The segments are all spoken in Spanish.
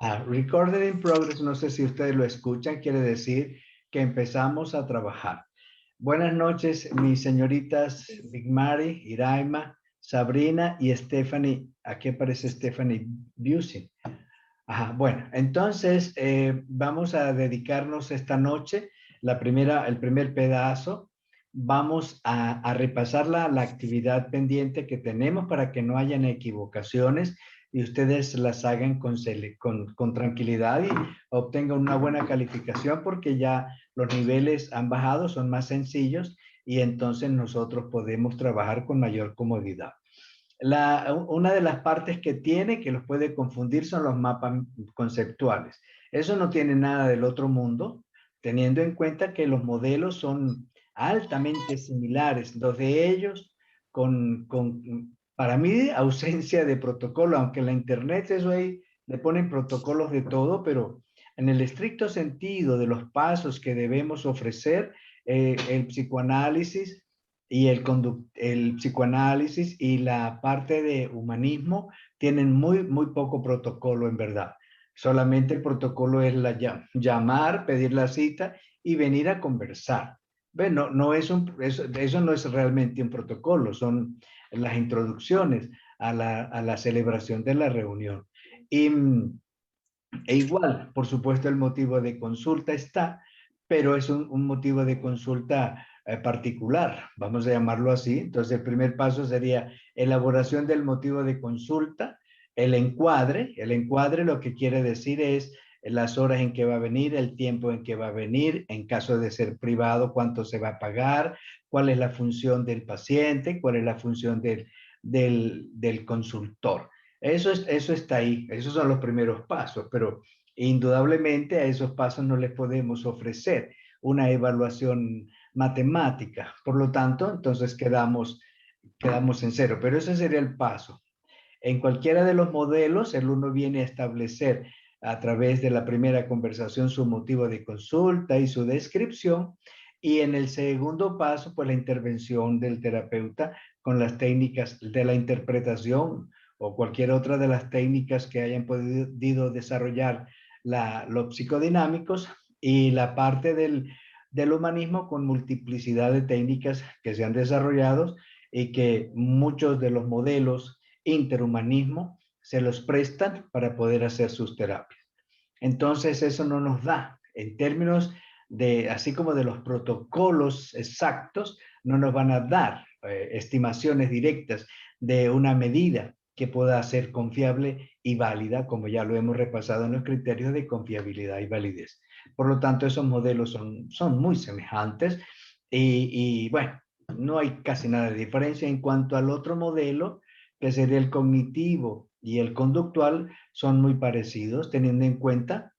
Recording in progress, no sé si ustedes lo escuchan, quiere decir que empezamos a trabajar. Buenas noches, mis señoritas Big Mary, Iraima, Sabrina y Stephanie. Aquí aparece Stephanie Busey. Bueno, entonces vamos a dedicarnos esta noche, el primer pedazo. Vamos a repasar la actividad pendiente que tenemos para que no hayan equivocaciones y ustedes las hagan con tranquilidad y obtengan una buena calificación porque ya los niveles han bajado, son más sencillos y entonces nosotros podemos trabajar con mayor comodidad. Una de las partes que tiene que los puede confundir son los mapas conceptuales. Eso no tiene nada del otro mundo, teniendo en cuenta que los modelos son altamente similares, dos de ellos para mí, ausencia de protocolo, aunque en la internet eso ahí le ponen protocolos de todo, pero en el estricto sentido de los pasos que debemos ofrecer, el psicoanálisis y el psicoanálisis y la parte de humanismo tienen muy poco protocolo en verdad. Solamente el protocolo es llamar, pedir la cita y venir a conversar. Bueno, eso no es realmente un protocolo, son las introducciones a la celebración de la reunión. E igual, por supuesto, el motivo de consulta está, pero es un motivo de consulta particular, vamos a llamarlo así. Entonces, el primer paso sería elaboración del motivo de consulta, el encuadre. El encuadre lo que quiere decir es las horas en que va a venir, el tiempo en que va a venir, en caso de ser privado, cuánto se va a pagar, cuál es la función del paciente, cuál es la función del consultor. Eso está ahí, esos son los primeros pasos, pero indudablemente a esos pasos no les podemos ofrecer una evaluación matemática. Por lo tanto, entonces quedamos en cero, pero ese sería el paso. En cualquiera de los modelos, el uno viene a establecer a través de la primera conversación su motivo de consulta y su descripción, y en el segundo paso, pues la intervención del terapeuta con las técnicas de la interpretación o cualquier otra de las técnicas que hayan podido desarrollar los psicodinámicos y la parte del humanismo con multiplicidad de técnicas que se han desarrollado y que muchos de los modelos interhumanismo se los prestan para poder hacer sus terapias. Entonces eso no nos da, en términos así como de los protocolos exactos, no nos van a dar estimaciones directas de una medida que pueda ser confiable y válida, como ya lo hemos repasado en los criterios de confiabilidad y validez. Por lo tanto, esos modelos son muy semejantes y bueno, no hay casi nada de diferencia en cuanto al otro modelo, que sería el cognitivo y el conductual, son muy parecidos, teniendo en cuenta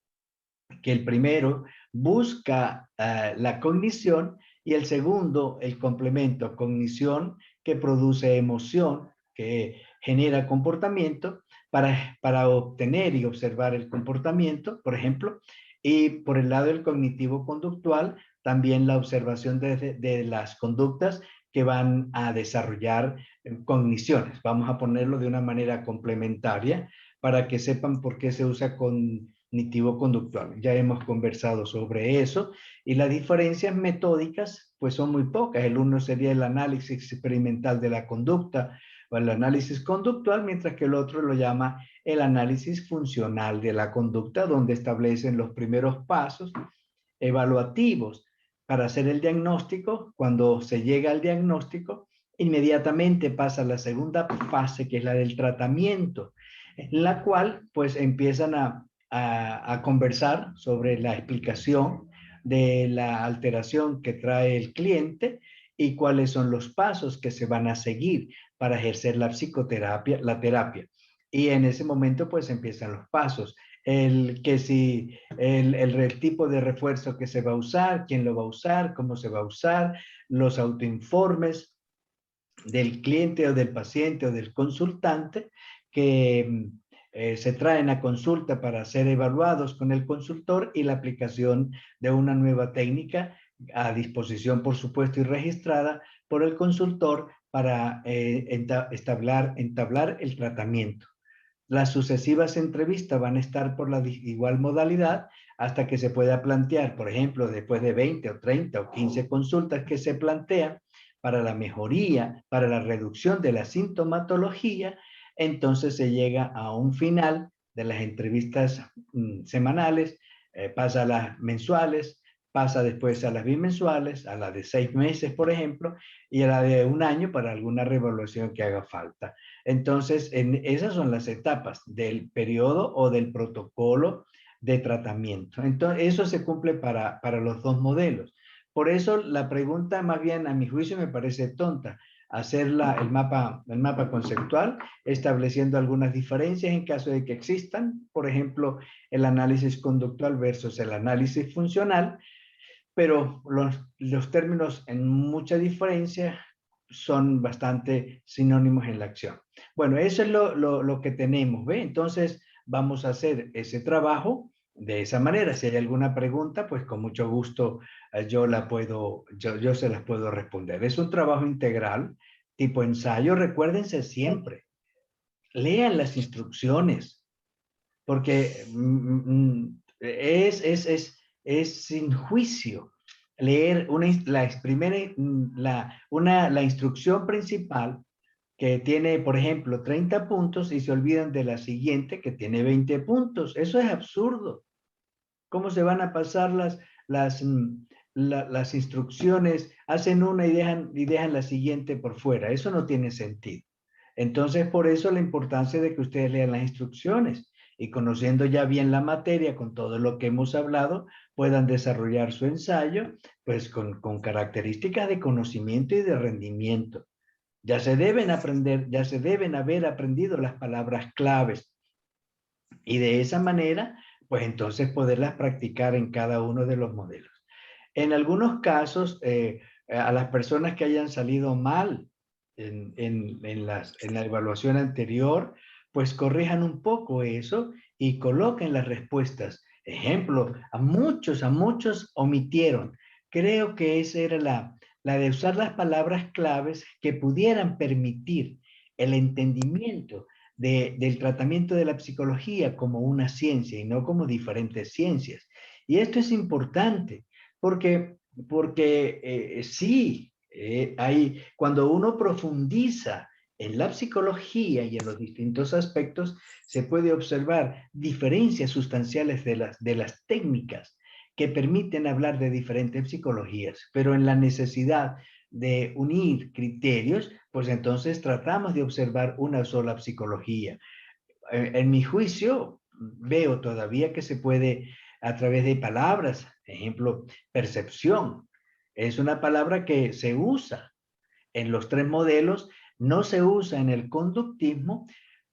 que el primero busca la cognición y el segundo, el complemento, cognición que produce emoción, que genera comportamiento para obtener y observar el comportamiento, por ejemplo, y por el lado del cognitivo conductual, también la observación de las conductas que van a desarrollar cogniciones. Vamos a ponerlo de una manera complementaria para que sepan por qué se usa cognitivo-conductual. Ya hemos conversado sobre eso y las diferencias metódicas pues son muy pocas. El uno sería el análisis experimental de la conducta o el análisis conductual, mientras que el otro lo llama el análisis funcional de la conducta, donde establecen los primeros pasos evaluativos para hacer el diagnóstico. Cuando se llega al diagnóstico, inmediatamente pasa a la segunda fase, que es la del tratamiento, en la cual pues empiezan a conversar sobre la explicación de la alteración que trae el cliente y cuáles son los pasos que se van a seguir para ejercer la psicoterapia, la terapia. Y en ese momento pues empiezan los pasos. El tipo de refuerzo que se va a usar, quién lo va a usar, cómo se va a usar, los autoinformes del cliente o del paciente o del consultante que se traen a consulta para ser evaluados con el consultor y la aplicación de una nueva técnica a disposición, por supuesto, y registrada por el consultor para entablar el tratamiento. las sucesivas entrevistas van a estar por la igual modalidad hasta que se pueda plantear, por ejemplo, después de 20 o 30 o 15 consultas que se plantean para la mejoría, para la reducción de la sintomatología, entonces se llega a un final de las entrevistas semanales, pasa a las mensuales, pasa después a las bimensuales, a la de 6 meses, por ejemplo, y a la de un año para alguna reevaluación que haga falta. Entonces, esas son las etapas del periodo o del protocolo de tratamiento. Entonces, eso se cumple para los dos modelos. Por eso la pregunta, más bien a mi juicio, me parece tonta. Hacer el mapa conceptual, estableciendo algunas diferencias en caso de que existan, por ejemplo, el análisis conductual versus el análisis funcional, pero los términos en mucha diferencia son bastante sinónimos en la acción. Bueno, eso es lo que tenemos, ¿ve? Entonces, vamos a hacer ese trabajo de esa manera. Si hay alguna pregunta, pues con mucho gusto yo se las puedo responder. Es un trabajo integral, tipo ensayo. Recuérdense siempre, lean las instrucciones, porque es sin juicio leer la instrucción principal que tiene, por ejemplo, 30 puntos y se olvidan de la siguiente que tiene 20 puntos. Eso es absurdo. ¿Cómo se van a pasar las instrucciones? Hacen una y dejan la siguiente por fuera. Eso no tiene sentido. Entonces, por eso la importancia de que ustedes lean las instrucciones y conociendo ya bien la materia con todo lo que hemos hablado, puedan desarrollar su ensayo, pues con características de conocimiento y de rendimiento. Ya se deben aprender, ya se deben haber aprendido las palabras claves y de esa manera, pues entonces poderlas practicar en cada uno de los modelos. En algunos casos, a las personas que hayan salido mal en la evaluación anterior, pues corrijan un poco eso y coloquen las respuestas. Ejemplo, a muchos omitieron. Creo que esa era la de usar las palabras claves que pudieran permitir el entendimiento del tratamiento de la psicología como una ciencia y no como diferentes ciencias. Y esto es importante porque sí, cuando uno profundiza en la psicología y en los distintos aspectos, se puede observar diferencias sustanciales de las técnicas que permiten hablar de diferentes psicologías, pero en la necesidad de unir criterios, pues entonces tratamos de observar una sola psicología. En mi juicio, veo todavía que se puede a través de palabras, ejemplo, percepción. Es una palabra que se usa en los tres modelos, no se usa en el conductismo,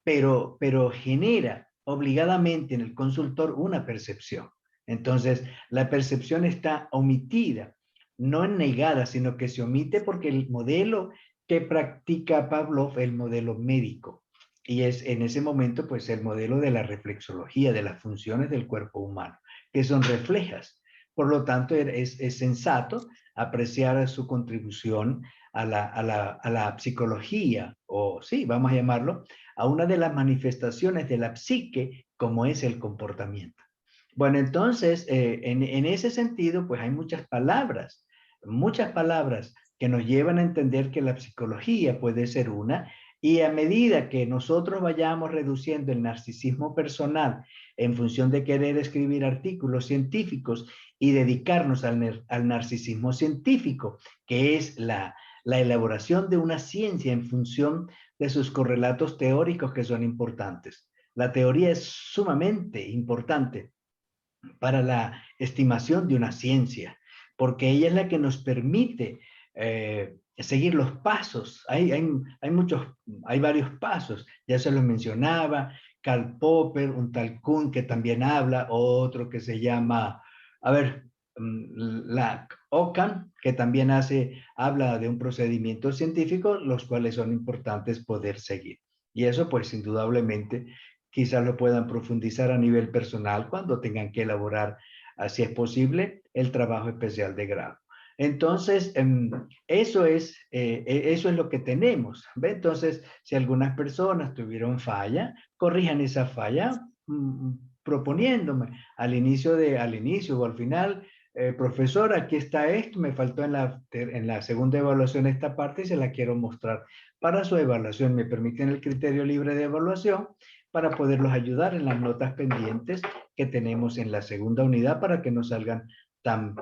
pero genera obligadamente en el consultor una percepción. Entonces, la percepción está omitida, no negada, sino que se omite porque el modelo que practica Pavlov es el modelo médico. Y es en ese momento, pues, el modelo de la reflexología, de las funciones del cuerpo humano, que son reflejas. Por lo tanto, es sensato apreciar su contribución a la psicología, o sí, vamos a llamarlo, a una de las manifestaciones de la psique, como es el comportamiento. Bueno, entonces, en ese sentido, pues hay muchas palabras que nos llevan a entender que la psicología puede ser una, y a medida que nosotros vayamos reduciendo el narcisismo personal en función de querer escribir artículos científicos y dedicarnos al narcisismo científico, que es la elaboración de una ciencia en función de sus correlatos teóricos que son importantes. La teoría es sumamente importante para la estimación de una ciencia, porque ella es la que nos permite seguir los pasos. Hay varios pasos, ya se los mencionaba, Karl Popper, un tal Kuhn que también habla, otro que se llama, a ver, la Ockham, que también habla de un procedimiento científico, los cuales son importantes poder seguir. Y eso, pues, indudablemente, quizás lo puedan profundizar a nivel personal cuando tengan que elaborar, si es posible, el trabajo especial de grado. Entonces, eso es lo que tenemos. ¿Ve? Entonces, si algunas personas tuvieron falla, corrijan esa falla proponiéndome al inicio o al final, profesor, aquí está esto, me faltó en la segunda evaluación esta parte y se la quiero mostrar para su evaluación. Me permiten el criterio libre de evaluación para poderlos ayudar en las notas pendientes que tenemos en la segunda unidad para que no salgan tan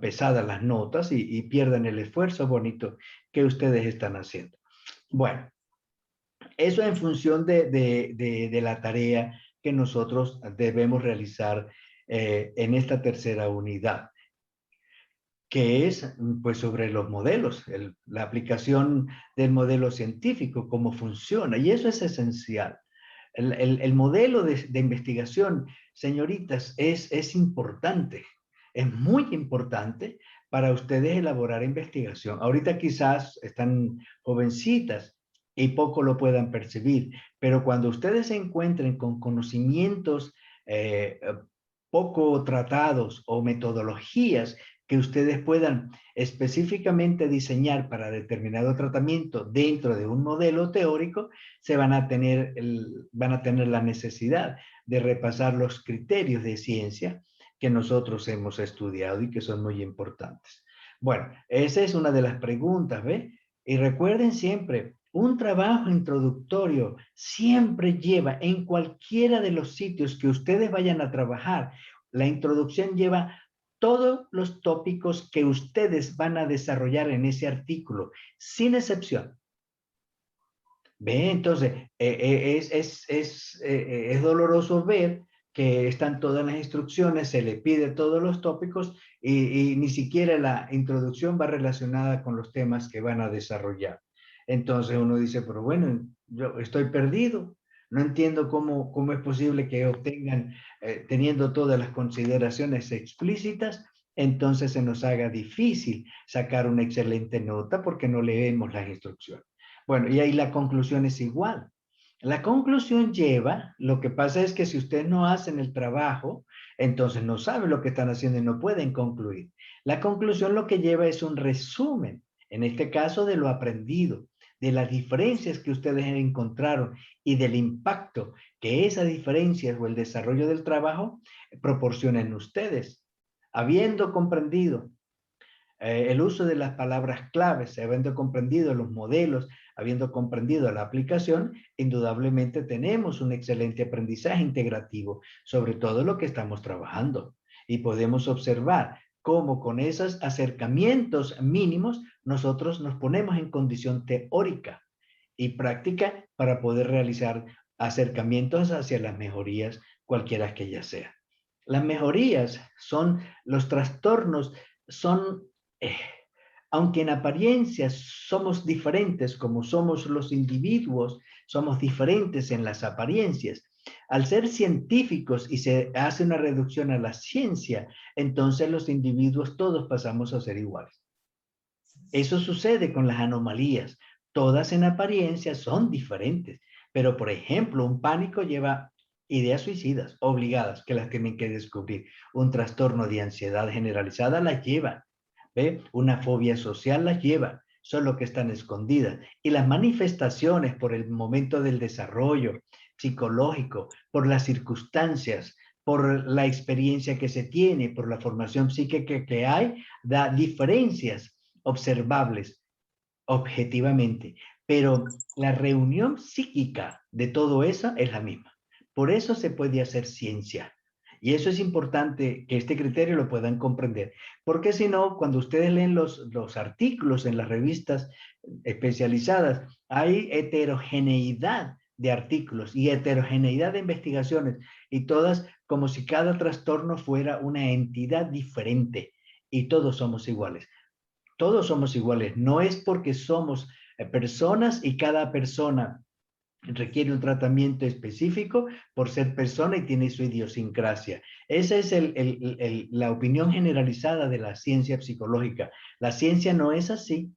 pesadas las notas y pierdan el esfuerzo bonito que ustedes están haciendo. Bueno, eso en función de la tarea que nosotros debemos realizar en esta tercera unidad, que es pues sobre los modelos, la aplicación del modelo científico, cómo funciona, y eso es esencial. El modelo de investigación, señoritas, es importante, es muy importante para ustedes elaborar investigación. Ahorita quizás están jovencitas y poco lo puedan percibir, pero cuando ustedes se encuentren con conocimientos poco tratados o metodologías que ustedes puedan específicamente diseñar para determinado tratamiento dentro de un modelo teórico, van a tener la necesidad de repasar los criterios de ciencia que nosotros hemos estudiado y que son muy importantes. Bueno, esa es una de las preguntas, ¿ve? Y recuerden siempre, un trabajo introductorio siempre lleva en cualquiera de los sitios que ustedes vayan a trabajar, la introducción lleva todos los tópicos que ustedes van a desarrollar en ese artículo, sin excepción. ¿Ve? Entonces, es doloroso ver que están todas las instrucciones, se le pide todos los tópicos y ni siquiera la introducción va relacionada con los temas que van a desarrollar. Entonces uno dice, pero bueno, yo estoy perdido, no entiendo cómo es posible que obtengan, teniendo todas las consideraciones explícitas, entonces se nos haga difícil sacar una excelente nota porque no leemos las instrucciones. Bueno, y ahí la conclusión es igual. La conclusión lleva, lo que pasa es que si ustedes no hacen el trabajo, entonces no saben lo que están haciendo y no pueden concluir. La conclusión lo que lleva es un resumen, en este caso de lo aprendido, de las diferencias que ustedes encontraron y del impacto que esas diferencias o el desarrollo del trabajo proporcionan ustedes. Habiendo comprendido el uso de las palabras claves, habiendo comprendido los modelos, habiendo comprendido la aplicación, indudablemente tenemos un excelente aprendizaje integrativo sobre todo lo que estamos trabajando. Y podemos observar cómo con esos acercamientos mínimos nosotros nos ponemos en condición teórica y práctica para poder realizar acercamientos hacia las mejorías, cualquiera que ellas sean. Las mejorías son los trastornos, son eh, aunque en apariencia somos diferentes como somos los individuos, somos diferentes en las apariencias. Al ser científicos y se hace una reducción a la ciencia, entonces los individuos todos pasamos a ser iguales. Eso sucede con las anomalías. Todas en apariencia son diferentes, pero por ejemplo, un pánico lleva ideas suicidas obligadas que las tienen que descubrir. Un trastorno de ansiedad generalizada las lleva. ¿Ve? Una fobia social las lleva, solo que están escondidas. Y las manifestaciones por el momento del desarrollo psicológico, por las circunstancias, por la experiencia que se tiene, por la formación psíquica que hay, da diferencias observables objetivamente. Pero la reunión psíquica de todo eso es la misma. Por eso se puede hacer ciencia. Y eso es importante que este criterio lo puedan comprender, porque si no, cuando ustedes leen los artículos en las revistas especializadas, hay heterogeneidad de artículos y heterogeneidad de investigaciones, y todas como si cada trastorno fuera una entidad diferente, y todos somos iguales. Todos somos iguales, no es porque somos personas y cada persona requiere un tratamiento específico por ser persona y tiene su idiosincrasia. Esa es la opinión generalizada de la ciencia psicológica. La ciencia no es así.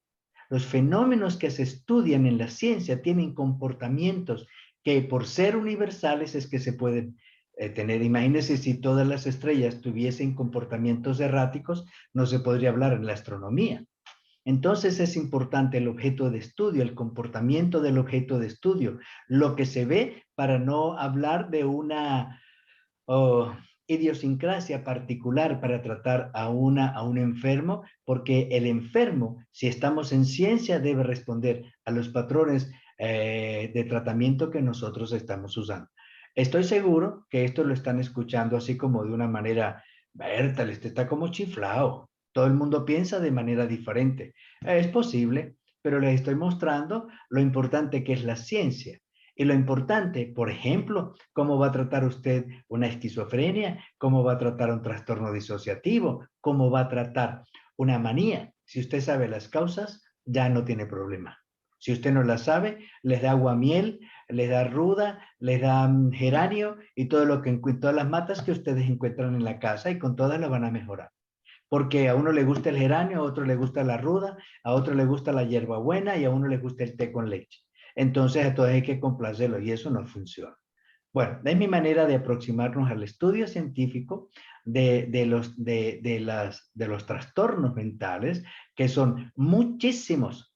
Los fenómenos que se estudian en la ciencia tienen comportamientos que por ser universales es que se pueden Imagínense si todas las estrellas tuviesen comportamientos erráticos, no se podría hablar en la astronomía. Entonces es importante el objeto de estudio, el comportamiento del objeto de estudio, lo que se ve para no hablar de una idiosincrasia particular para tratar a un enfermo, porque el enfermo, si estamos en ciencia, debe responder a los patrones de tratamiento que nosotros estamos usando. Estoy seguro que esto lo están escuchando así como de una manera, Bertal, este está como chiflado. Todo el mundo piensa de manera diferente. Es posible, pero les estoy mostrando lo importante que es la ciencia. Y lo importante, por ejemplo, cómo va a tratar usted una esquizofrenia, cómo va a tratar un trastorno disociativo, cómo va a tratar una manía. Si usted sabe las causas, ya no tiene problema. Si usted no las sabe, les da aguamiel, les da ruda, les da geranio y todo lo que todas las matas que ustedes encuentran en la casa y con todas las van a mejorar. Porque a uno le gusta el geranio, a otro le gusta la ruda, a otro le gusta la hierbabuena y a uno le gusta el té con leche. Entonces a todos hay que complacerlo y eso no funciona. Bueno, es mi manera de aproximarnos al estudio científico de los trastornos mentales, que son muchísimos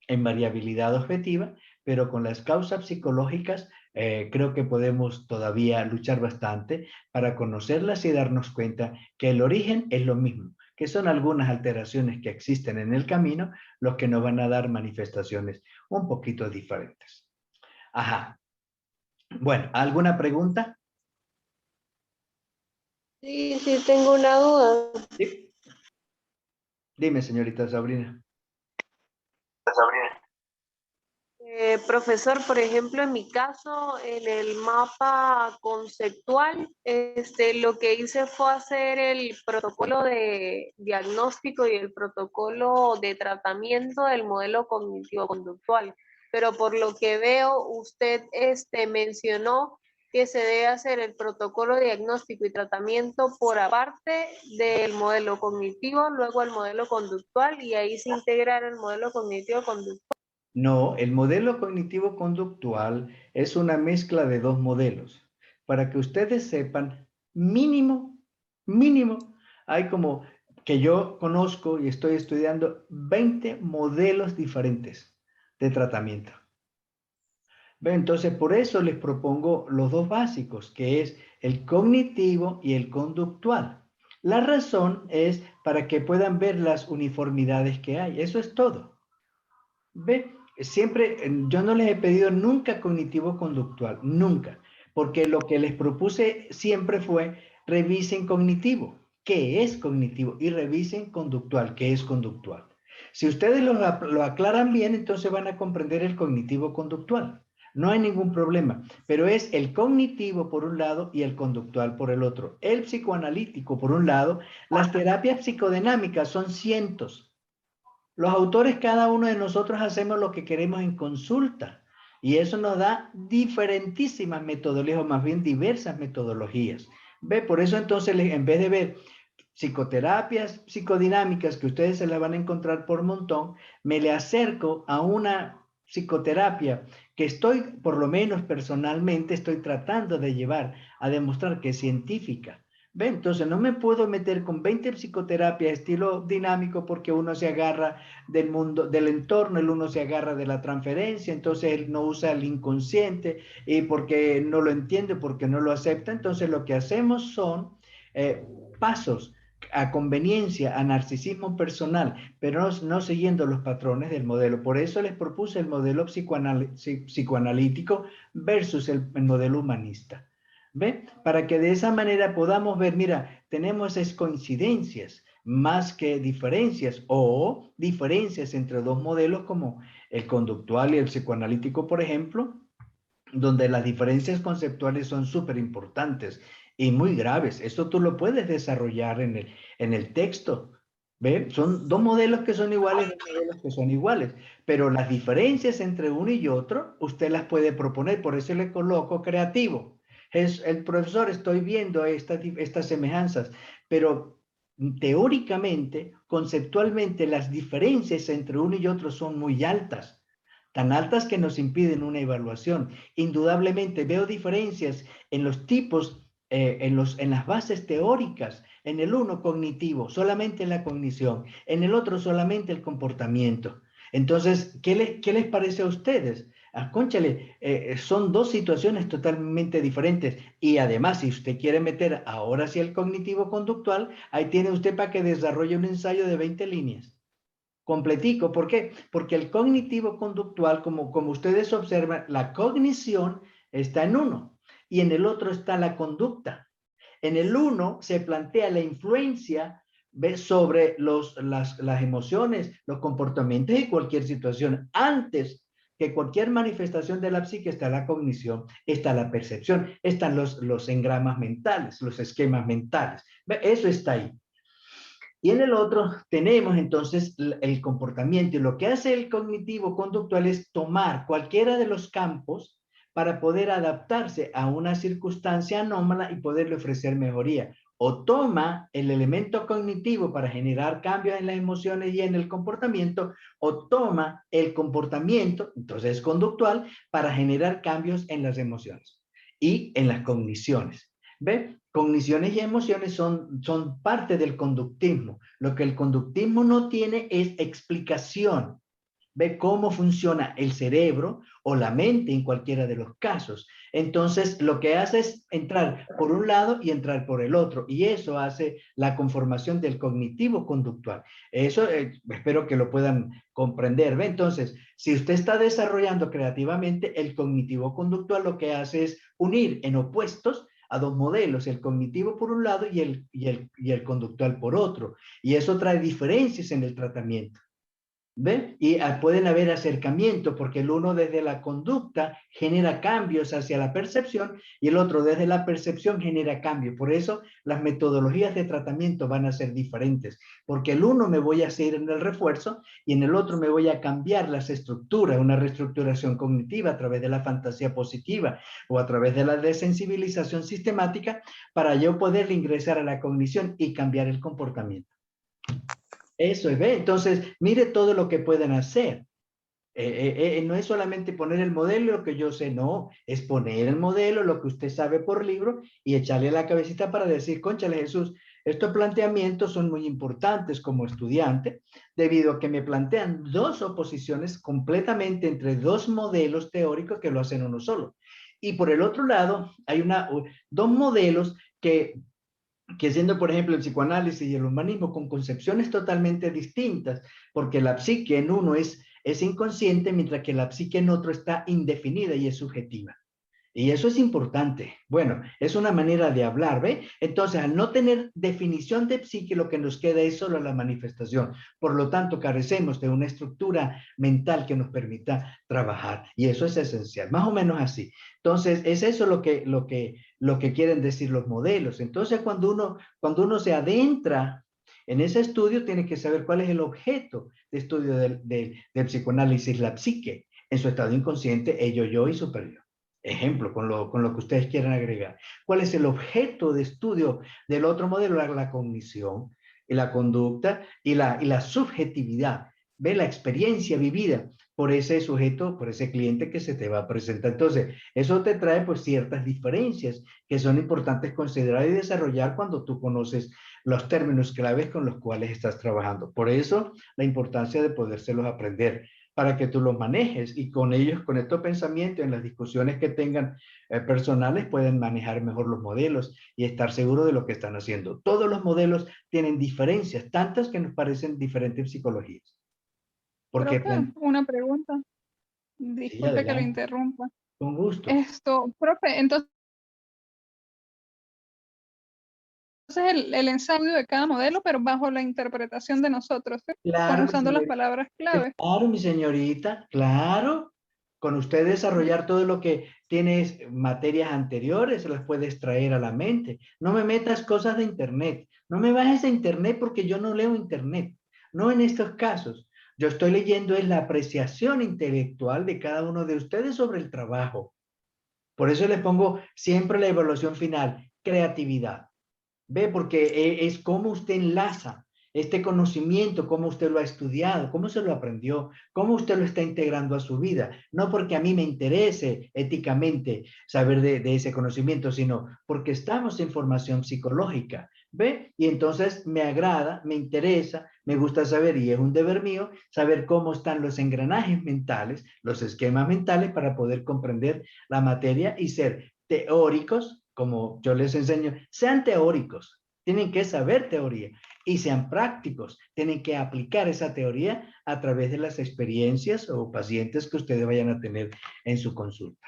en variabilidad objetiva, pero con las causas psicológicas creo que podemos todavía luchar bastante para conocerlas y darnos cuenta que el origen es lo mismo, que son algunas alteraciones que existen en el camino los que nos van a dar manifestaciones un poquito diferentes. Ajá. Bueno, ¿alguna pregunta? Sí, sí, tengo una duda. Sí. Dime, señorita Sabrina. Profesor, por ejemplo, en mi caso, en el mapa conceptual, lo que hice fue hacer el protocolo de diagnóstico y el protocolo de tratamiento del modelo cognitivo-conductual. Pero por lo que veo, usted mencionó que se debe hacer el protocolo de diagnóstico y tratamiento por aparte del modelo cognitivo, luego el modelo conductual y ahí se integra el modelo cognitivo-conductual. No, el modelo cognitivo-conductual es una mezcla de dos modelos. Para que ustedes sepan, mínimo, hay como que yo conozco y estoy estudiando 20 modelos diferentes de tratamiento. Entonces, por eso les propongo los dos básicos, que es el cognitivo y el conductual. La razón es para que puedan ver las uniformidades que hay. Eso es todo. ¿Ve? Siempre, yo no les he pedido nunca cognitivo-conductual, nunca, porque lo que les propuse siempre fue revisen cognitivo, ¿qué es cognitivo? Y revisen conductual, ¿qué es conductual? Si ustedes lo aclaran bien, entonces van a comprender el cognitivo-conductual. No hay ningún problema, pero es el cognitivo por un lado y el conductual por el otro. El psicoanalítico por un lado, las terapias psicodinámicas son cientos. Los autores, cada uno de nosotros hacemos lo que queremos en consulta y eso nos da diferentísimas metodologías o más bien diversas metodologías. ¿Ve? Por eso entonces en vez de ver psicoterapias psicodinámicas que ustedes se las van a encontrar por montón, me le acerco a una psicoterapia que estoy, por lo menos personalmente, estoy tratando de llevar a demostrar que es científica. ¿Ve? Entonces no me puedo meter con 20 psicoterapias estilo dinámico porque uno se agarra del mundo, del entorno, el uno se agarra de la transferencia, entonces él no usa el inconsciente y porque no lo entiende, porque no lo acepta. Entonces lo que hacemos son pasos a conveniencia, a narcisismo personal, pero no siguiendo los patrones del modelo. Por eso les propuse el modelo psicoanalítico versus el modelo humanista. ¿Ve? Para que de esa manera podamos ver, mira, tenemos esas coincidencias más que diferencias o diferencias entre dos modelos como el conductual y el psicoanalítico, por ejemplo, donde las diferencias conceptuales son súper importantes y muy graves. Esto tú lo puedes desarrollar en el texto. ¿Ve? Son dos modelos que son iguales, dos modelos que son iguales, pero las diferencias entre uno y otro, usted las puede proponer, por eso le coloco creativo. Es el profesor, estoy viendo estas semejanzas, pero teóricamente, conceptualmente, las diferencias entre uno y otro son muy altas, tan altas que nos impiden una evaluación. Indudablemente veo diferencias en los tipos en las bases teóricas, en el uno cognitivo, solamente la cognición, en el otro solamente el comportamiento. Entonces, ¿qué les parece a ustedes? Ah, cónchale, son dos situaciones totalmente diferentes y además, si usted quiere meter ahora sí el cognitivo conductual, ahí tiene usted para que desarrolle un ensayo de 20 líneas. Completico, ¿por qué? Porque el cognitivo conductual, como ustedes observan, la cognición está en uno y en el otro está la conducta. En el uno se plantea la influencia sobre las emociones, los comportamientos y cualquier situación. Antes que cualquier manifestación de la psique está la cognición, está la percepción, están los engramas mentales, los esquemas mentales. Eso está ahí. Y en el otro tenemos entonces el comportamiento y lo que hace el cognitivo conductual es tomar cualquiera de los campos para poder adaptarse a una circunstancia anómala y poderle ofrecer mejoría. O toma el elemento cognitivo para generar cambios en las emociones y en el comportamiento, o toma el comportamiento, entonces es conductual, para generar cambios en las emociones y en las cogniciones. ¿Ve? Cogniciones y emociones son parte del conductismo. Lo que el conductismo no tiene es explicación. Ve cómo funciona el cerebro o la mente en cualquiera de los casos. Entonces, lo que hace es entrar por un lado y entrar por el otro. Y eso hace la conformación del cognitivo conductual. Eso espero que lo puedan comprender. ¿Ve? Entonces, si usted está desarrollando creativamente, el cognitivo conductual lo que hace es unir en opuestos a dos modelos, el cognitivo por un lado y el conductual por otro. Y eso trae diferencias en el tratamiento. ¿Ven? Y pueden haber acercamientos porque el uno desde la conducta genera cambios hacia la percepción y el otro desde la percepción genera cambios. Por eso las metodologías de tratamiento van a ser diferentes, porque el uno me voy a hacer en el refuerzo y en el otro me voy a cambiar las estructuras, una reestructuración cognitiva a través de la fantasía positiva o a través de la desensibilización sistemática para yo poder ingresar a la cognición y cambiar el comportamiento. Eso es, ¿ve? Entonces, mire todo lo que pueden hacer. No es solamente poner el modelo, lo que yo sé, no, es poner el modelo, lo que usted sabe por libro y echarle la cabecita para decir, cónchale Jesús, estos planteamientos son muy importantes como estudiante, debido a que me plantean dos oposiciones completamente entre dos modelos teóricos que lo hacen uno solo. Y por el otro lado, hay dos modelos que siendo, por ejemplo, el psicoanálisis y el humanismo con concepciones totalmente distintas, porque la psique en uno es inconsciente, mientras que la psique en otro está indefinida y es subjetiva. Y eso es importante. Bueno, es una manera de hablar, ¿ve? Entonces, al no tener definición de psique, lo que nos queda es solo la manifestación. Por lo tanto, carecemos de una estructura mental que nos permita trabajar. Y eso es esencial, más o menos así. Entonces, es eso lo que quieren decir los modelos. Entonces, cuando uno se adentra en ese estudio, tiene que saber cuál es el objeto de estudio del psicoanálisis, la psique, en su estado inconsciente, ello, yo y superior. Ejemplo, con lo que ustedes quieran agregar. ¿Cuál es el objeto de estudio del otro modelo? La cognición y la conducta y la subjetividad. Ve la experiencia vivida por ese sujeto, por ese cliente que se te va a presentar. Entonces, eso te trae pues ciertas diferencias que son importantes considerar y desarrollar cuando tú conoces los términos claves con los cuales estás trabajando. Por eso, la importancia de podérselos aprender para que tú los manejes y con ellos, con estos pensamientos, en las discusiones que tengan personales, pueden manejar mejor los modelos y estar seguros de lo que están haciendo. Todos los modelos tienen diferencias, tantas que nos parecen diferentes psicologías. Porque, Profe, una pregunta. sí, Disculpe que lo adelante, interrumpa. con gusto. Profe, entonces el ensayo de cada modelo, pero bajo la interpretación de nosotros, ¿sí? Claro, mi Usando las señorita. palabras clave. Claro, mi señorita, claro. Con usted desarrollar todo lo que tienes materias anteriores, se las puedes traer a la mente. No me metas cosas de internet. No me bajes de internet porque yo no leo internet. No en estos casos. Yo estoy leyendo es la apreciación intelectual de cada uno de ustedes sobre el trabajo. Por eso les pongo siempre la evaluación final, creatividad. Ve, porque es como usted enlaza este conocimiento, cómo usted lo ha estudiado, cómo se lo aprendió, cómo usted lo está integrando a su vida. No porque a mí me interese éticamente saber de ese conocimiento, sino porque estamos en formación psicológica. ¿Ve? Y entonces me agrada, me interesa, me gusta saber, y es un deber mío, saber cómo están los engranajes mentales, los esquemas mentales para poder comprender la materia y ser teóricos, como yo les enseño, sean teóricos, tienen que saber teoría, y sean prácticos, tienen que aplicar esa teoría a través de las experiencias o pacientes que ustedes vayan a tener en su consulta.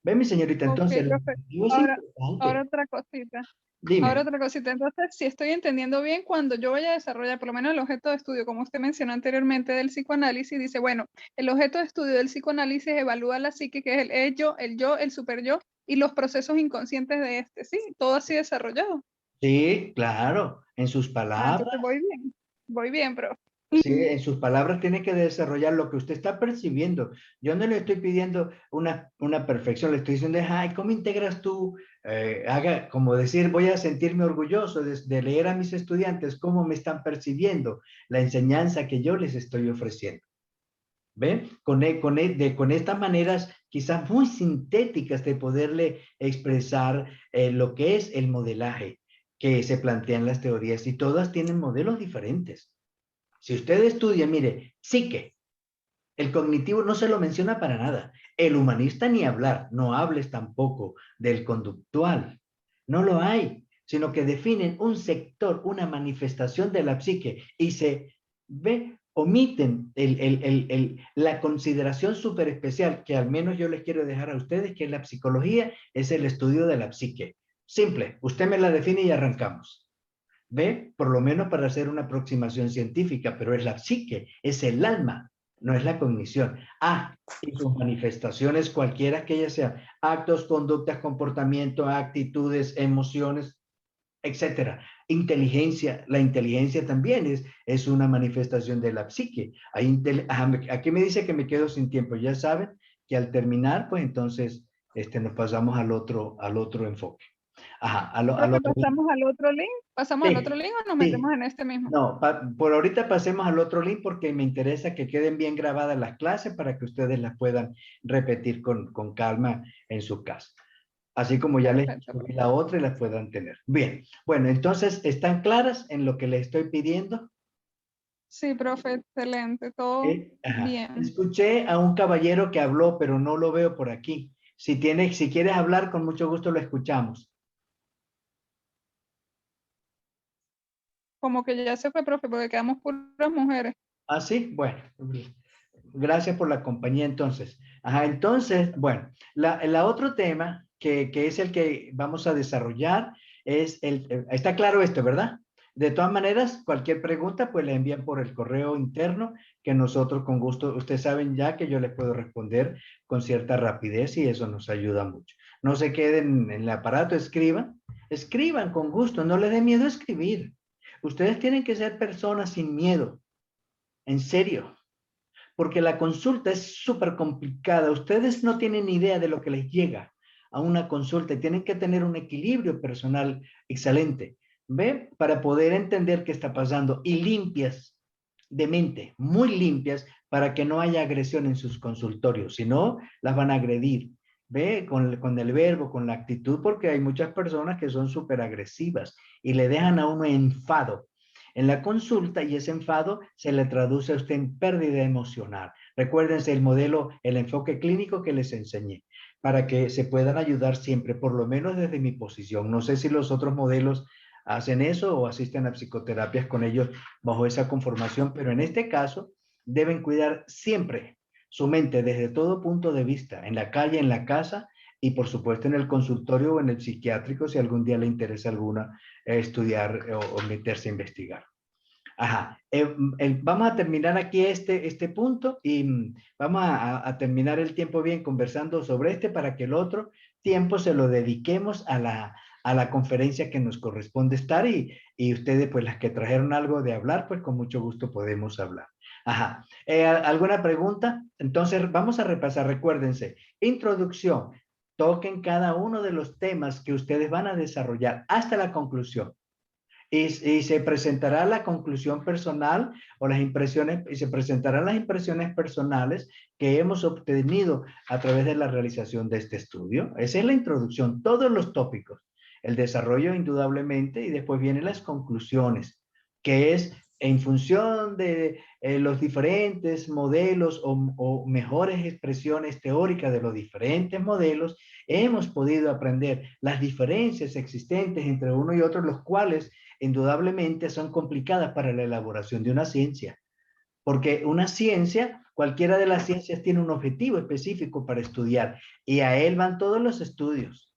¿Ve, mi señorita? Ok, Entonces, el profe. objetivo es Ahora, importante. otra cosita. Ahora Dime. otra cosita. Entonces, si estoy entendiendo bien, cuando yo vaya a desarrollar por lo menos el objeto de estudio, como usted mencionó anteriormente, del psicoanálisis, dice, bueno, el objeto de estudio del psicoanálisis evalúa la psique, que es el ello, el yo, el superyo, y los procesos inconscientes de este. Sí, todo así desarrollado. Sí, claro, en sus Ah, palabras. entonces voy bien, profe. Sí, en sus palabras tiene que desarrollar lo que usted está percibiendo. Yo no le estoy pidiendo una perfección, le estoy diciendo, ay, ¿cómo integras tú? Haga, como decir, voy a sentirme orgulloso de leer a mis estudiantes cómo me están percibiendo la enseñanza que yo les estoy ofreciendo. ¿Ven? Con estas maneras quizás muy sintéticas de poderle expresar lo que es el modelaje que se plantean las teorías, y todas tienen modelos diferentes. Si usted estudia, mire, psique, el cognitivo no se lo menciona para nada. El humanista ni hablar, no hables tampoco del conductual. No lo hay, sino que definen un sector, una manifestación de la psique y se ve, omiten la consideración súper especial que al menos yo les quiero dejar a ustedes, que la psicología es el estudio de la psique. Simple, usted me la define y arrancamos. ¿Ve? Por lo menos para hacer una aproximación científica, pero es la psique, es el alma, no es la cognición. Ah, y sus manifestaciones, cualquiera que ellas sean, actos, conductas, comportamiento, actitudes, emociones, etcétera. Inteligencia, la inteligencia también es una manifestación de la psique. Aquí me dice que me quedo sin tiempo, ya saben que al terminar, pues entonces nos pasamos al otro enfoque. Ajá, al Profe, otro. pasamos al otro Sí, link o nos sí. metemos en este mismo. No, por ahorita pasemos al otro link porque me interesa que queden bien grabadas las clases para que ustedes las puedan repetir con calma en su casa. Así como ya les Perfecto, subí profe. la otra y las puedan tener. Bien, bueno, entonces, ¿están claras en lo que les estoy pidiendo? Sí, profe, excelente, todo Ajá. bien. Escuché a un caballero que habló, pero no lo veo por aquí. Si quieres hablar, con mucho gusto lo escuchamos. Como que ya se fue, profe, porque quedamos puras mujeres. ¿Ah, sí? Bueno, gracias por la compañía entonces. Ajá, entonces, bueno, la otro tema que es el que vamos a desarrollar es está claro esto, ¿verdad? De todas maneras, cualquier pregunta, pues la envían por el correo interno, que nosotros con gusto, ustedes saben ya que yo les puedo responder con cierta rapidez y eso nos ayuda mucho. No se queden en el aparato, escriban con gusto, no les dé miedo escribir. Ustedes tienen que ser personas sin miedo, en serio, porque la consulta es súper complicada. Ustedes no tienen idea de lo que les llega a una consulta y tienen que tener un equilibrio personal excelente, ¿ve? Para poder entender qué está pasando y limpias de mente, muy limpias, para que no haya agresión en sus consultorios, si no, las van a agredir. ¿Ve? Con el verbo, con la actitud, porque hay muchas personas que son súper agresivas y le dejan a uno enfado en la consulta, y ese enfado se le traduce a usted en pérdida emocional. Recuérdense el modelo, el enfoque clínico que les enseñé, para que se puedan ayudar siempre, por lo menos desde mi posición. No sé si los otros modelos hacen eso o asisten a psicoterapias con ellos bajo esa conformación, pero en este caso deben cuidar siempre su mente desde todo punto de vista, en la calle, en la casa y por supuesto en el consultorio o en el psiquiátrico si algún día le interesa alguna estudiar o meterse a investigar. Ajá. Vamos a terminar aquí este punto y vamos a terminar el tiempo bien conversando sobre para que el otro tiempo se lo dediquemos a la conferencia que nos corresponde estar y ustedes, pues las que trajeron algo de hablar, pues con mucho gusto podemos hablar. Ajá. ¿Alguna pregunta? Entonces vamos a repasar. Recuérdense, introducción. Toquen cada uno de los temas que ustedes van a desarrollar hasta la conclusión. y se presentará la conclusión personal o las impresiones, y se presentarán las impresiones personales que hemos obtenido a través de la realización de este estudio. Esa es la introducción, todos los tópicos. El desarrollo indudablemente y después vienen las conclusiones, que es en función de los diferentes modelos o mejores expresiones teóricas de los diferentes modelos, hemos podido aprender las diferencias existentes entre uno y otro, los cuales indudablemente son complicadas para la elaboración de una ciencia. Porque una ciencia, cualquiera de las ciencias tiene un objetivo específico para estudiar y a él van todos los estudios.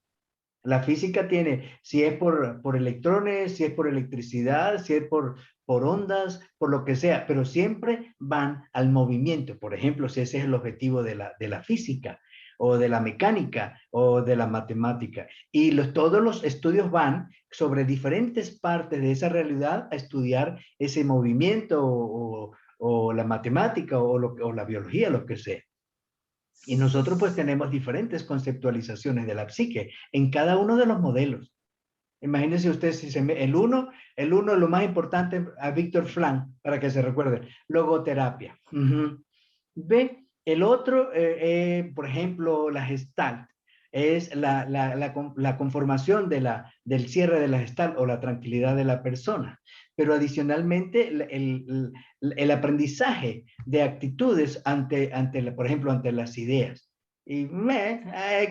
La física tiene, si es por electrones, si es por electricidad, si es por ondas, por lo que sea, pero siempre van al movimiento. Por ejemplo, si ese es el objetivo de la física o de la mecánica o de la matemática. Y todos los estudios van sobre diferentes partes de esa realidad a estudiar ese movimiento o la matemática o la biología, lo que sea. Y nosotros pues tenemos diferentes conceptualizaciones de la psique en cada uno de los modelos. Imagínense ustedes si el uno, lo más importante a Víctor Frank, para que se recuerde, logoterapia. Ve, el otro, por ejemplo, la Gestalt, es la conformación del cierre de la Gestalt o la tranquilidad de la persona. Pero adicionalmente, el aprendizaje de actitudes por ejemplo, ante las ideas. Y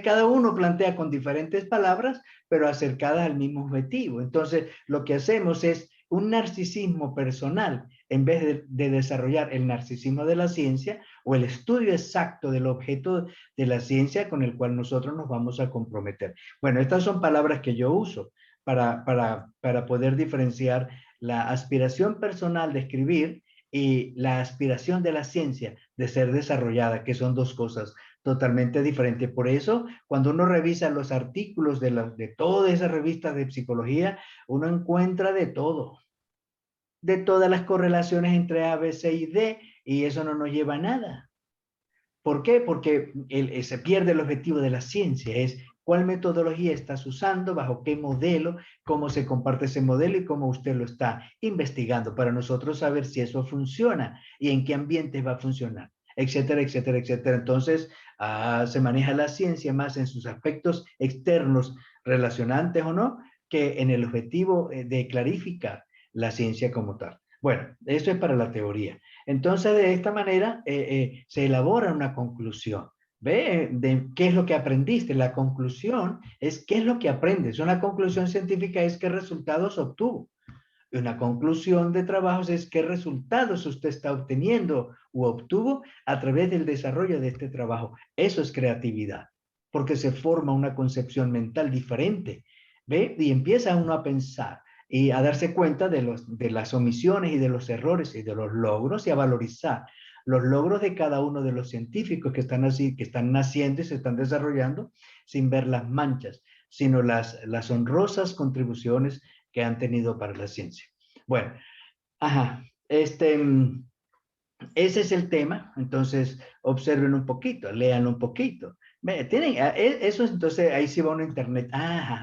cada uno plantea con diferentes palabras, pero acercadas al mismo objetivo. Entonces, lo que hacemos es un narcisismo personal, en vez de desarrollar el narcisismo de la ciencia o el estudio exacto del objeto de la ciencia con el cual nosotros nos vamos a comprometer. Bueno, estas son palabras que yo uso para poder diferenciar la aspiración personal de escribir y la aspiración de la ciencia de ser desarrollada, que son dos cosas totalmente diferentes. Por eso, cuando uno revisa los artículos de todas esas revistas de psicología, uno encuentra de todo, de todas las correlaciones entre A, B, C y D, y eso no nos lleva a nada. ¿Por qué? Porque se pierde el objetivo de la ciencia, es cuál metodología estás usando, bajo qué modelo, cómo se comparte ese modelo y cómo usted lo está investigando para nosotros saber si eso funciona y en qué ambientes va a funcionar, etcétera, etcétera, etcétera. Entonces, se maneja la ciencia más en sus aspectos externos, relacionantes o no, que en el objetivo de clarificar la ciencia como tal. Bueno, eso es para la teoría. Entonces, de esta manera se elabora una conclusión. ¿Ve? De qué es lo que aprendiste. La conclusión es qué es lo que aprendes. Una conclusión científica es qué resultados obtuvo. Una conclusión de trabajos es qué resultados usted está obteniendo o obtuvo a través del desarrollo de este trabajo. Eso es creatividad, porque se forma una concepción mental diferente. ¿Ve? Y empieza uno a pensar y a darse cuenta de las omisiones y de los errores y de los logros y a valorizar los logros de cada uno de los científicos que están naciendo y se están desarrollando sin ver las manchas, sino las honrosas contribuciones que han tenido para la ciencia. Bueno, ese es el tema. Entonces, observen un poquito, lean un poquito. Tienen eso, entonces ahí sí va uno a internet.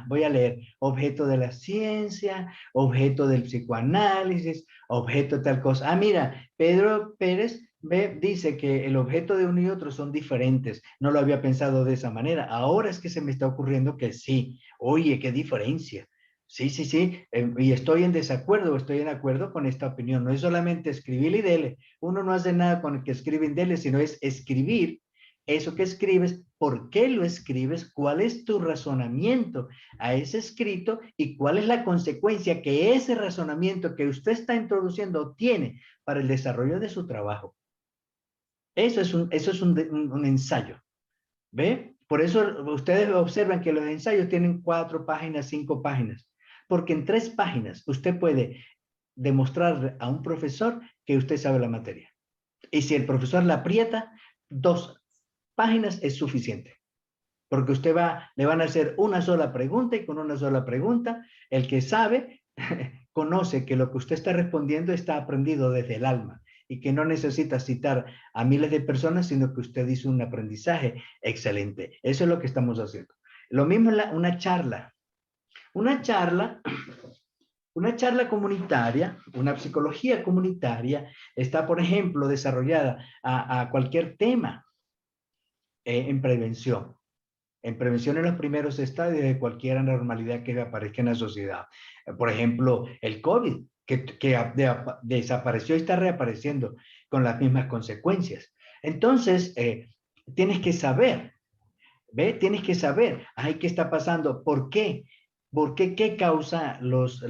Voy a leer objeto de la ciencia, objeto del psicoanálisis, objeto tal cosa. Mira, Pedro Pérez dice que el objeto de uno y otro son diferentes. No lo había pensado de esa manera. Ahora es que se me está ocurriendo que sí. Oye, qué diferencia. Sí, sí, sí. Y estoy en desacuerdo, estoy en acuerdo con esta opinión. No es solamente escribir y dele. Uno no hace nada con el que escribe y dele, sino es escribir eso que escribes, por qué lo escribes, cuál es tu razonamiento a ese escrito y cuál es la consecuencia que ese razonamiento que usted está introduciendo tiene para el desarrollo de su trabajo. Eso es un ensayo. ¿Ve? Por eso ustedes observan que los ensayos tienen 4 páginas, 5 páginas. Porque en 3 páginas usted puede demostrar a un profesor que usted sabe la materia. Y si el profesor la aprieta, 2 páginas es suficiente. Porque le van a hacer una sola pregunta y con una sola pregunta, el que sabe, conoce que lo que usted está respondiendo está aprendido desde el alma y que no necesita citar a miles de personas, sino que usted hizo un aprendizaje excelente. Eso es lo que estamos haciendo. Lo mismo una charla. Una charla, Una charla comunitaria, una psicología comunitaria, está, por ejemplo, desarrollada a cualquier tema en prevención. En prevención en los primeros estadios de cualquier anormalidad que aparezca en la sociedad. Por ejemplo, el COVID, que desapareció y está reapareciendo con las mismas consecuencias. Entonces, tienes que saber, ¿ve? Tienes que saber, ay, ¿qué está pasando? ¿Por qué? ¿Por qué? ¿Qué causa los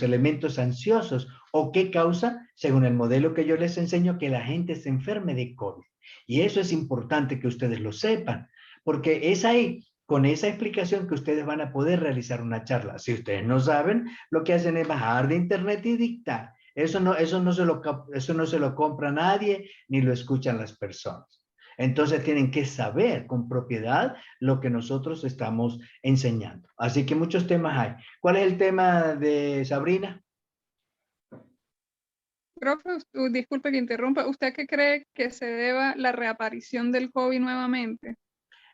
elementos ansiosos? ¿O qué causa, según el modelo que yo les enseño, que la gente se enferme de COVID? Y eso es importante que ustedes lo sepan, porque es ahí, con esa explicación, que ustedes van a poder realizar una charla. Si ustedes no saben, lo que hacen es bajar de internet y dictar. Eso no se lo compra nadie, ni lo escuchan las personas. Entonces tienen que saber con propiedad lo que nosotros estamos enseñando. Así que muchos temas hay. ¿Cuál es el tema de Sabrina? Profe, disculpe que interrumpa. ¿Usted qué cree que se deba la reaparición del COVID nuevamente?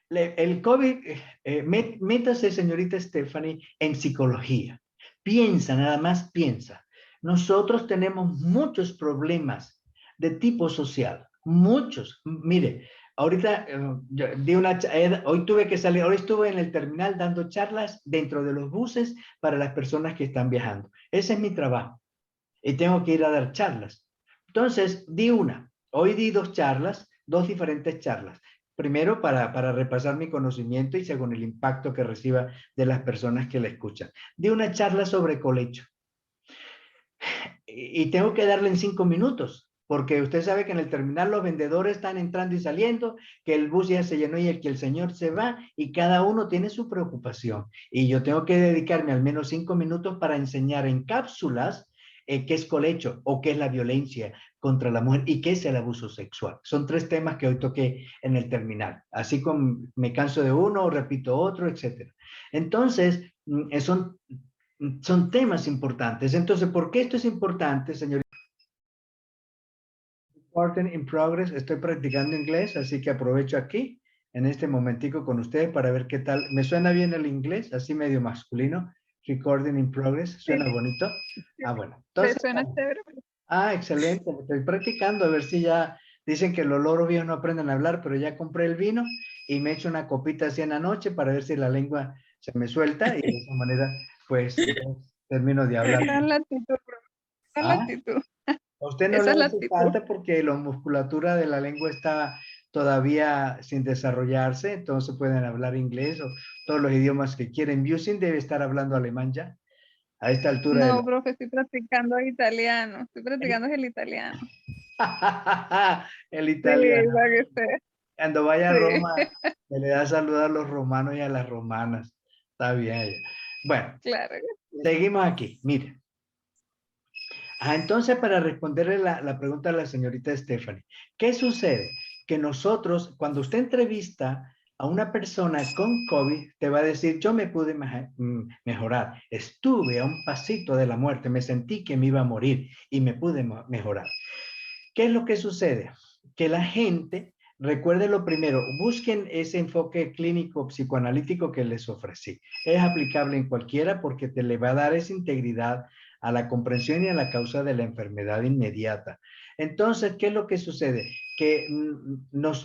El COVID, métase, señorita Stephanie, en psicología. Piensa, nada más piensa. Nosotros tenemos muchos problemas de tipo social, muchos. Mire, ahorita hoy tuve que salir, hoy estuve en el terminal dando charlas dentro de los buses para las personas que están viajando. Ese es mi trabajo y tengo que ir a dar charlas. Entonces, hoy di dos charlas, dos diferentes charlas. Primero, para repasar mi conocimiento y según el impacto que reciba de las personas que la escuchan. Di una charla sobre colecho y tengo que darle en 5 minutos, porque usted sabe que en el terminal los vendedores están entrando y saliendo, que el bus ya se llenó y que el señor se va, y cada uno tiene su preocupación. Y yo tengo que dedicarme al menos 5 minutos para enseñar en cápsulas qué es colecho o qué es la violencia contra la mujer y qué es el abuso sexual. Son 3 temas que hoy toqué en el terminal. Así como me canso de uno, repito otro, etcétera. Entonces, son temas importantes. Entonces, ¿por qué esto es importante, señorita? Recording in progress. Estoy practicando inglés, así que aprovecho aquí, en este momentico con ustedes para ver qué tal. ¿Me suena bien el inglés? Así medio masculino. Recording in progress. ¿Suena Sí, bonito? sí, Ah, bueno. sí, Entonces, suena chévere. excelente. Estoy practicando a ver si ya dicen que los loros viejos no aprenden a hablar, pero ya compré el vino y me echo una copita así en la noche para ver si la lengua se me suelta y de esa manera, pues, termino de hablar. Esa es la actitud, profe. Esa es la Ah, actitud. a usted no le Esa es la hace actitud. falta porque la musculatura de la lengua está todavía sin desarrollarse, entonces pueden hablar inglés o todos los idiomas que quieren. Busing debe estar hablando alemán ya a esta altura de No, profe, estoy practicando italiano. Estoy practicando el italiano. el Sí, italiano. para que esté. Cuando vaya a Sí, Roma, se le da a saludar a los romanos y a las romanas. Está bien. Bueno, claro. seguimos aquí. Mire. Entonces, para responderle la pregunta a la señorita Stephanie, ¿qué sucede? Que nosotros, cuando usted entrevista a una persona con COVID, te va a decir, yo me pude mejorar, estuve a un pasito de la muerte, me sentí que me iba a morir y me pude mejorar. ¿Qué es lo que sucede? Que la gente, recuerde lo primero, busquen ese enfoque clínico psicoanalítico que les ofrecí. Es aplicable en cualquiera porque te le va a dar esa integridad a la comprensión y a la causa de la enfermedad inmediata. Entonces, ¿qué es lo que sucede? Que nos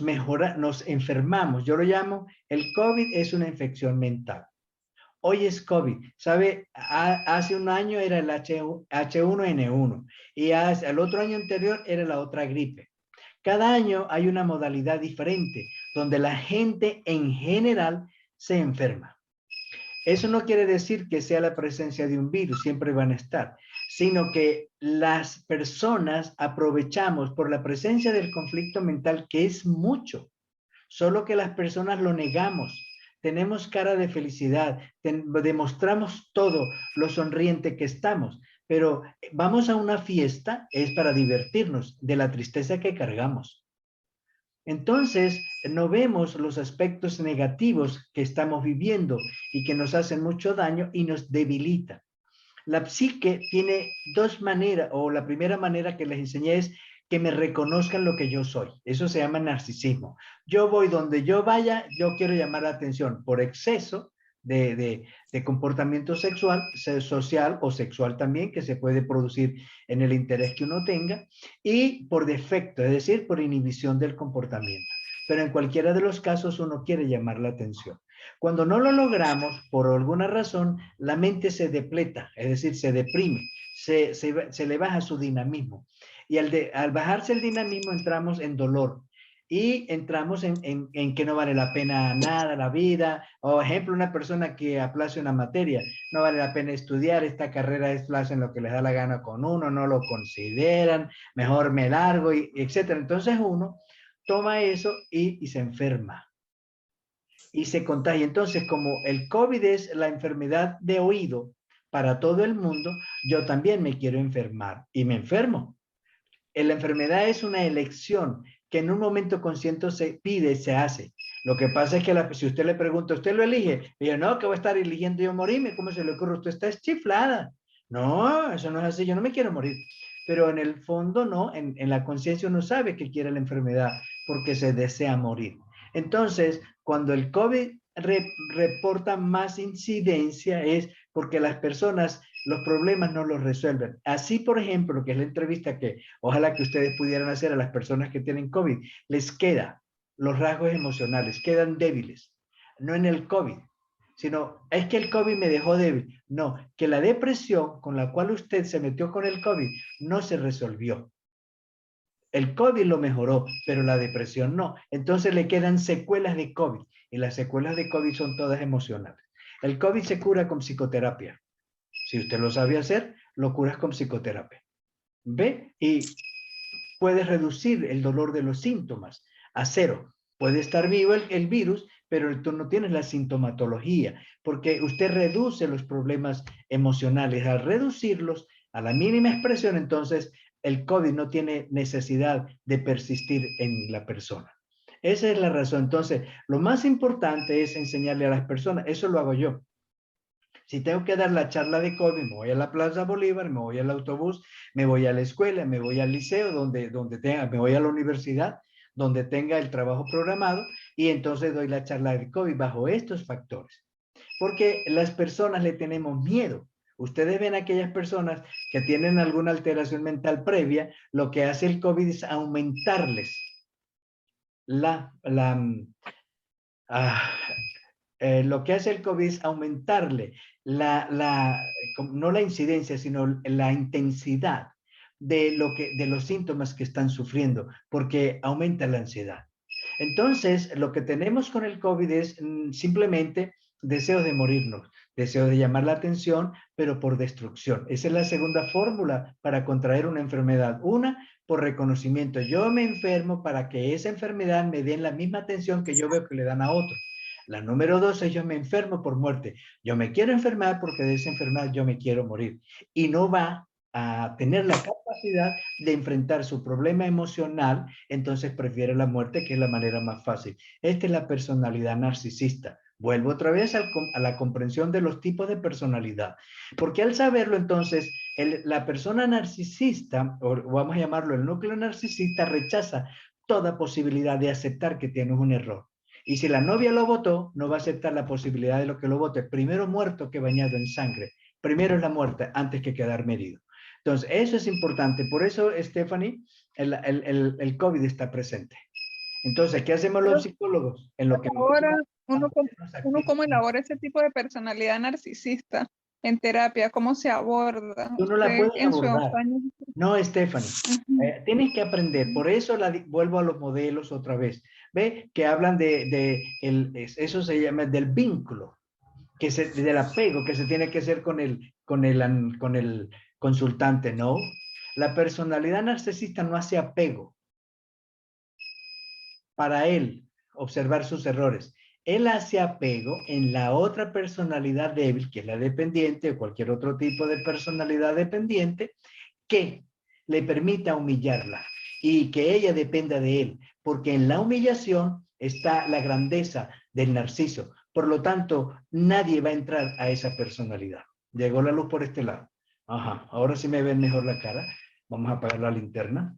enfermamos. Yo lo llamo, el COVID es una infección mental. Hoy es COVID, ¿sabe? Hace un año era el H1N1 y el otro año anterior era la otra gripe. Cada año hay una modalidad diferente donde la gente en general se enferma. Eso no quiere decir que sea la presencia de un virus, siempre van a estar, sino que las personas aprovechamos por la presencia del conflicto mental, que es mucho, solo que las personas lo negamos. Tenemos cara de felicidad, demostramos todo lo sonriente que estamos, pero vamos a una fiesta, es para divertirnos de la tristeza que cargamos. Entonces, no vemos los aspectos negativos que estamos viviendo y que nos hacen mucho daño y nos debilitan. La psique tiene 2 maneras, o la primera manera que les enseñé es que me reconozcan lo que yo soy. Eso se llama narcisismo. Yo voy donde yo vaya, yo quiero llamar la atención por exceso de comportamiento sexual, social o sexual también, que se puede producir en el interés que uno tenga, y por defecto, es decir, por inhibición del comportamiento. Pero en cualquiera de los casos uno quiere llamar la atención. Cuando no lo logramos, por alguna razón, la mente se depleta, es decir, se deprime, se le baja su dinamismo. Y al bajarse el dinamismo entramos en dolor y entramos en que no vale la pena nada la vida. O ejemplo, una persona que aplace una materia, no vale la pena estudiar, esta carrera es hacen lo que les da la gana con uno, no lo consideran, mejor me largo, y etcétera. Entonces uno toma eso y se enferma y se contagia. Entonces, como el COVID es la enfermedad de oído para todo el mundo, yo también me quiero enfermar y me enfermo. La enfermedad es una elección que en un momento consciente se pide, se hace. Lo que pasa es que si usted le pregunta, ¿usted lo elige? Y yo, no, que voy a estar eligiendo yo morirme. ¿Cómo se le ocurre? Usted está chiflada. No, eso no es así. Yo no me quiero morir. Pero en el fondo, no. En la conciencia uno sabe que quiere la enfermedad porque se desea morir. Entonces, cuando el COVID reporta más incidencia es porque las personas los problemas no los resuelven. Así, por ejemplo, que es la entrevista que ojalá que ustedes pudieran hacer a las personas que tienen COVID, les queda los rasgos emocionales, quedan débiles. No en el COVID, sino es que el COVID me dejó débil. No, que la depresión con la cual usted se metió con el COVID no se resolvió. El COVID lo mejoró, pero la depresión no. Entonces le quedan secuelas de COVID y las secuelas de COVID son todas emocionales. El COVID se cura con psicoterapia. Si usted lo sabe hacer, lo curas con psicoterapia. ¿Ve? Y puedes reducir el dolor de los síntomas a cero. Puede estar vivo el virus, pero tú no tienes la sintomatología, porque usted reduce los problemas emocionales. Al reducirlos a la mínima expresión, entonces el COVID no tiene necesidad de persistir en la persona. Esa es la razón. Entonces, lo más importante es enseñarle a las personas, eso lo hago yo. Si tengo que dar la charla de COVID, me voy a la Plaza Bolívar, me voy al autobús, me voy a la escuela, me voy al liceo, donde tenga, me voy a la universidad, donde tenga el trabajo programado, y entonces doy la charla de COVID bajo estos factores. Porque las personas le tenemos miedo. Ustedes ven a aquellas personas que tienen alguna alteración mental previa, lo que hace el COVID es aumentarles lo que hace el COVID es aumentarle no la incidencia, sino la intensidad de los síntomas que están sufriendo, porque aumenta la ansiedad. Entonces, lo que tenemos con el COVID es simplemente deseos de morirnos, deseos de llamar la atención, pero por destrucción. Esa es la segunda fórmula para contraer una enfermedad. Una, por reconocimiento. Yo me enfermo para que esa enfermedad me den la misma atención que yo veo que le dan a otro. La número dos es yo me enfermo por muerte. Yo me quiero enfermar porque de esa enfermedad yo me quiero morir. Y no va a tener la capacidad de enfrentar su problema emocional, entonces prefiere la muerte, que es la manera más fácil. Esta es la personalidad narcisista. Vuelvo otra vez a la comprensión de los tipos de personalidad. Porque al saberlo, entonces, la persona narcisista, o vamos a llamarlo el núcleo narcisista, rechaza toda posibilidad de aceptar que tienes un error. Y si la novia lo votó, no va a aceptar la posibilidad de lo que lo vote. Primero muerto que bañado en sangre. Primero es la muerte antes que quedar herido. Entonces, eso es importante. Por eso, Stephanie, el COVID está presente. Entonces, ¿qué hacemos los psicólogos? En lo que ahora, uno cómo elabora ese tipo de personalidad narcisista en terapia, cómo se aborda. Tú no la puedes abordar. No, Stephanie. Tienes que aprender. Por eso vuelvo a los modelos otra vez. ¿Ve? Que hablan eso se llama del vínculo, del apego que se tiene que hacer con el consultante, ¿no? La personalidad narcisista no hace apego para él observar sus errores. Él hace apego en la otra personalidad débil, que es la dependiente o cualquier otro tipo de personalidad dependiente, que le permita humillarla y que ella dependa de él, porque en la humillación está la grandeza del narciso. Por lo tanto, nadie va a entrar a esa personalidad. Llegó la luz por este lado. Ajá, ahora sí me ven mejor la cara. Vamos a apagar la linterna.